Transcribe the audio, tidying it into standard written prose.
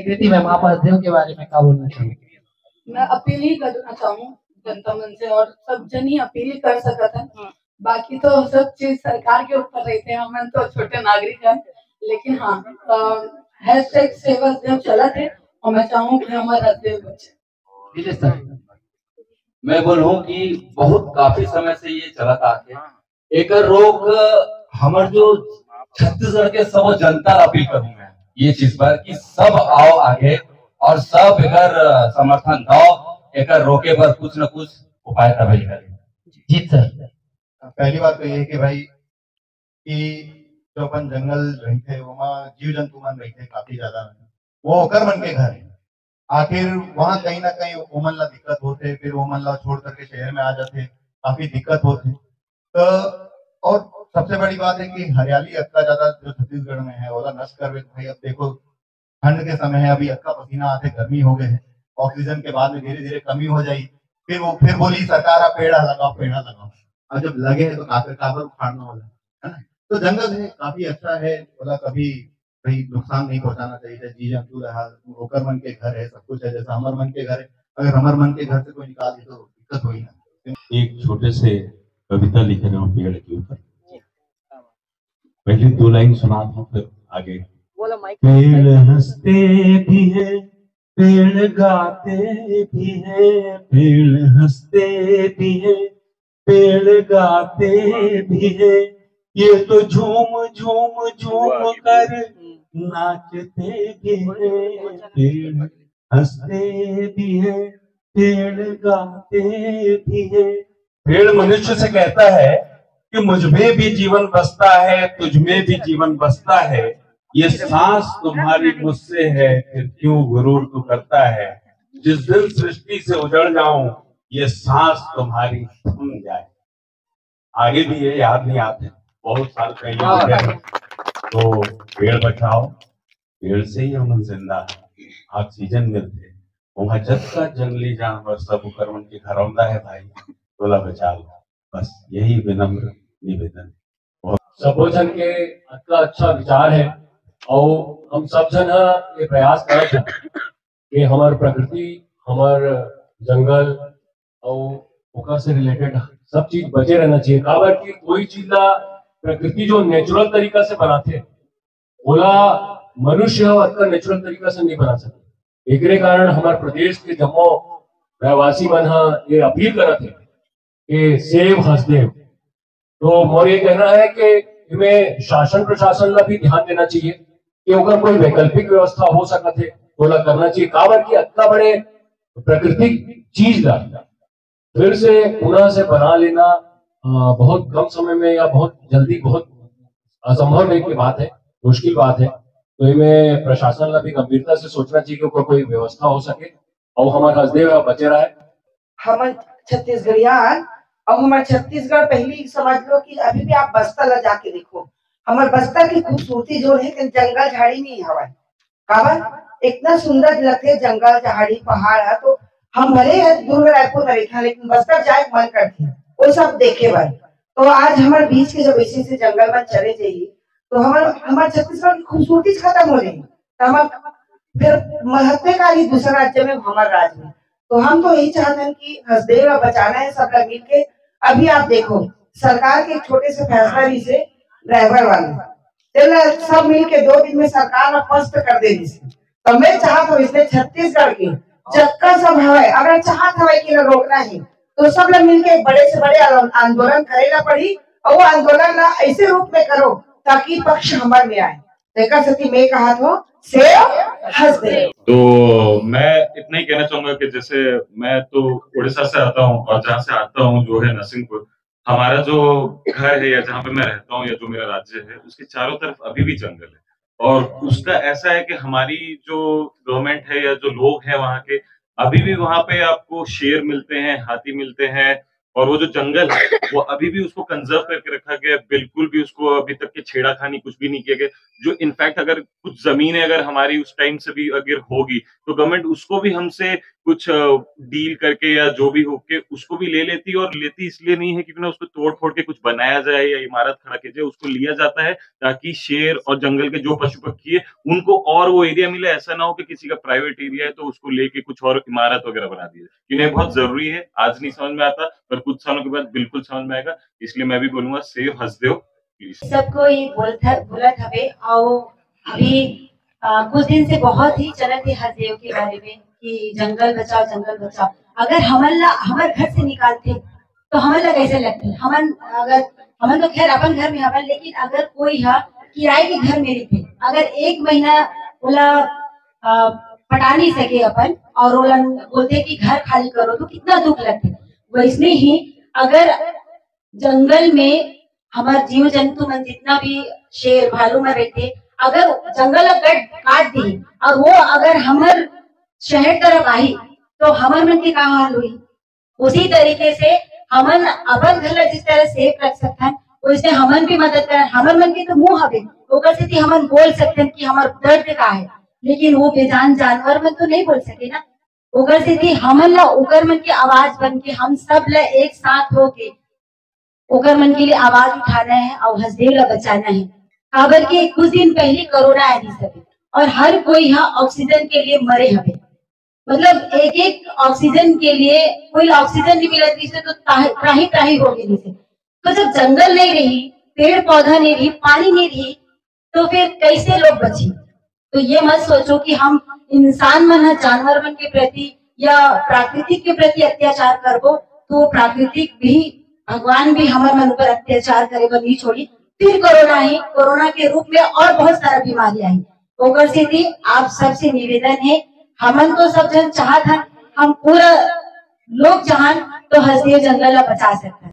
कृति ma'am, आप हसदेव के बारे में क्या बोलना चाहिए? मैं अपील ही करना चाहूँ जनता मन से, और सब जन ही अपील ही कर सकत है। बाकी तो सब चीज सरकार के ऊपर रहते हैं, हम तो छोटे नागरिक हैं। लेकिन हाँ, हैशटैग सेव हसदेव चलत है और मैं चाहूँ कि हमारा हसदेव बचे। सर, मैं बोलूं कि बहुत काफी समय से ये चलत आके एक रोग हमर जो छत्तीसगढ़ के सब जनता अपील करूँ मैं ये चीज पर कि सब आओ आगे और सब एकर समर्थन दो, एकर रोके पर कुछ न कुछ उपाय तभी करें। जी सर। पहली बात तो ये है कि भाई कि जो अपन जंगल रही थे वहाँ जीव जंतु मन रही थे काफी ज्यादा, वो ओकर मन के घर है। आखिर वहाँ कहीं ना कहीं ओमन ला दिक्कत होते, फिर ओमन ला छोड़ करके शहर में आ जाते, काफी दिक्कत होती। तो और सबसे बड़ी बात है कि हरियाली इतना ज्यादा जो छत्तीसगढ़ में है ओला नष्ट कर भाई। अब देखो ठंड के समय है, अभी अक्का पसीना आते, गर्मी हो गए है, ऑक्सीजन के बाद में धीरे धीरे कमी हो जाएगी। फिर बोली सरकार आप पेड़ लगाओ पेड़ लगाओ, और जब लगे हैं तो काफर उखाड़ना वाला है ना। तो जंगल है काफी अच्छा है, बोला कभी भाई नुकसान नहीं पहुंचाना चाहिए। जी जंतु रहा, होकर मन के घर है, सब कुछ है, जैसा हमार मन के घर है। अगर हमार मन के घर से कोई निकाल दी तो दिक्कत होगी ना। एक छोटे से कविता लिख रहे हूँ पेड़ के ऊपर, पहली 2 लाइन सुनाता हूँ फिर आगे। पेड़ हंसते भी है, पेड़ गाते भी है, पेड़ हंसते भी है, पेड़ गाते भी है, ये तो झूम झूम झूम कर नाचते भी है। पेड़ हंसते भी है, पेड़ गाते भी है। पेड़ मनुष्य से कहता है कि मुझमें भी जीवन बसता है, तुझमें भी जीवन बसता है, ये सांस तुम्हारी मुझसे है, फिर क्यों गुरूर तू करता है। जिस दिन सृष्टि से उजड़ जाऊं, ये सांस तुम्हारी थम जाए। आगे भी ये याद नहीं आते, बहुत साल पहले। तो पेड़ बचाओ, पेड़ से ही हम जिंदा है, ऑक्सीजन मिलते। वहां जब का जंगली जानवर सब कर्मन के घरौंदा है भाई, तोला बचा लो। बस यही विनम्र निवेदन। सबो जन के अच्छा विचार है, और हम सब जन ये प्रयास करते हैं कि हमार प्रकृति, हमार जंगल और से रिलेटेड सब चीज बचे रहना चाहिए। काबर कि कोई चीज ला प्रकृति जो नेचुरल तरीका से बनाते ओला मनुष्य अतका नेचुरल तरीका से नहीं बना सकते। एकरे कारण हमारे प्रदेश के जम्मो रहवासी मन ये अपील करते हैं कि सेव हसदेव। तो मोर ये कहना है कि इनमें शासन प्रशासन ला भी ध्यान देना चाहिए कि अगर कोई वैकल्पिक व्यवस्था हो सकते है तो ला करना चाहिए। काबर की इतना बड़े प्राकृतिक चीज ला फिर से पुनः से बना लेना बहुत कम समय में या बहुत जल्दी बहुत असंभव की बात है, मुश्किल बात है। तो इनमें प्रशासन ला भी गंभीरता से सोचना चाहिए कि ऊपर कोई व्यवस्था हो सके और हमारे हसदेव बचे रहे। हम छत्तीसगढ़ियान और हमारे छत्तीसगढ़ पहली समझ लो कि अभी भी आप बस्तर ला जाके देखो, हमारे बस्तर की खूबसूरती जो है जंगल झाड़ी में हवा है। काबर इतना सुंदर लगते जंगल झाड़ी पहाड़ है। तो हम भले दुर्ग रायपुर में रहते हैं, लेकिन बस्तर जाए मन करते हैं वो सब देखे बार। तो आज हमारे बीच के जब ऐसे से जंगल में चले जाइए तो हमारे छत्तीसगढ़ की खूबसूरती खत्म हो जाएगी। फिर महत्व का ही दूसरा राज्य में हमारे राज्य में। तो हम तो यही चाहते हैं कि हसदेव बचाना है सब मिल के। अभी आप देखो सरकार के छोटे से फैसला भी से ड्राइवर वाले सब मिल के 2 दिन में सरकार पस्त कर दे। तो मैं चाहता हूँ इसलिए छत्तीसगढ़ के जबका सब है, अगर चाहत है कि रोकना है तो सब लोग मिलके बड़े से बड़े आंदोलन करेगा पड़ी, और वो आंदोलन ऐसे रूप में करो ताकि पक्ष हमारे में आए। देखा सती मैं कहा था सेव हसदेव। तो मैं इतना ही कहना चाहूंगा कि जैसे मैं तो उड़ीसा से आता हूँ और जहाँ से आता हूँ जो है नरसिंहपुर, हमारा जो घर है या जहाँ पे मैं रहता हूँ या जो मेरा राज्य है उसके चारों तरफ अभी भी जंगल है। और उसका ऐसा है कि हमारी जो गवर्नमेंट है या जो लोग हैं वहाँ के, अभी भी वहाँ पे आपको शेर मिलते हैं, हाथी मिलते हैं, और वो जो जंगल है वो अभी भी उसको कंजर्व करके रखा गया, बिल्कुल भी उसको अभी तक के छेड़ाखानी कुछ भी नहीं किया गया। जो इनफैक्ट अगर कुछ जमीनें अगर हमारी उस टाइम से भी अगर होगी तो गवर्नमेंट उसको भी हमसे कुछ डील करके या जो भी हो के उसको भी ले लेती, और लेती इसलिए नहीं है क्योंकि ना उसको तोड़ फोड़ के कुछ बनाया जाए या इमारत खड़ा की जाए, उसको लिया जाता है ताकि शेर और जंगल के जो पशु पक्षी है उनको और वो एरिया मिले। ऐसा ना हो कि किसी का प्राइवेट एरिया है तो उसको लेके कुछ और इमारत वगैरह बना दी जाए। इन्हें बहुत जरूरी है, आज नहीं समझ में आता पर कुछ सालों के बाद बिल्कुल समझ में आएगा। इसलिए मैं भी बोलूंगा सेव हंसदेव प्लीज। सबको ये बोलत हवे और अभी कुछ दिन से बहुत ही चलत है हसदेव के बारे में कि जंगल बचाओ जंगल बचाओ। अगर हमारे घर से निकालते तो हमारे कैसे लगते? हमन तो खैर अपन घर में हवन, लेकिन अगर कोई है किराए के घर में रहते, अगर एक महीना बोला पटा नहीं सके अपन और बोलते कि घर खाली करो तो कितना दुख लगते। वैसे ही अगर जंगल में हमारे जीव जंतु मन जितना भी शेर भालू में रहते, अगर जंगल काट दी और वो अगर हमारे शहर तरफ आई तो हमारे मन की कहाँ हाल हुई। उसी तरीके से हमन अपन घर जिस तरह सेफ रख सकते हैं वैसे हमन भी मदद कर। हमारे मन के तो मुंह हवे ओकर से हमन बोल सकते हैं कि हमारा दर्द का है, लेकिन वो बेजान जानवर मन तो नहीं बोल सके ना। ओकर से हमन ला ओकर मन की आवाज बन के हम सब ला एक साथ होके ओकर मन के लिए आवाज उठाना है और हसदेव ला बचाना है। काबर के कुछ दिन पहले कोरोना आई सके और हर कोई यहाँ ऑक्सीजन के लिए मरे हवे, मतलब एक एक ऑक्सीजन के लिए कोई ऑक्सीजन नहीं मिला जिसे तो त्राही हो गई जिसे। तो जब जंगल नहीं रही, पेड़ पौधा नहीं रही, पानी नहीं रही तो फिर कैसे लोग बचे? तो ये मत सोचो कि हम इंसान मन है जानवर मन के प्रति या प्राकृतिक के प्रति अत्याचार करबो तो प्राकृतिक भी भगवान भी हमारे मन पर अत्याचार करे पर नहीं छोड़ी। फिर कोरोना आई, कोरोना के रूप में और बहुत सारा बीमारी आई। ओकर से आप सबसे निवेदन है, हमन तो सब जन चाहत हैं हम पूरा लोग जहान तो हसदेव जंगल ला बचा सकते हैं।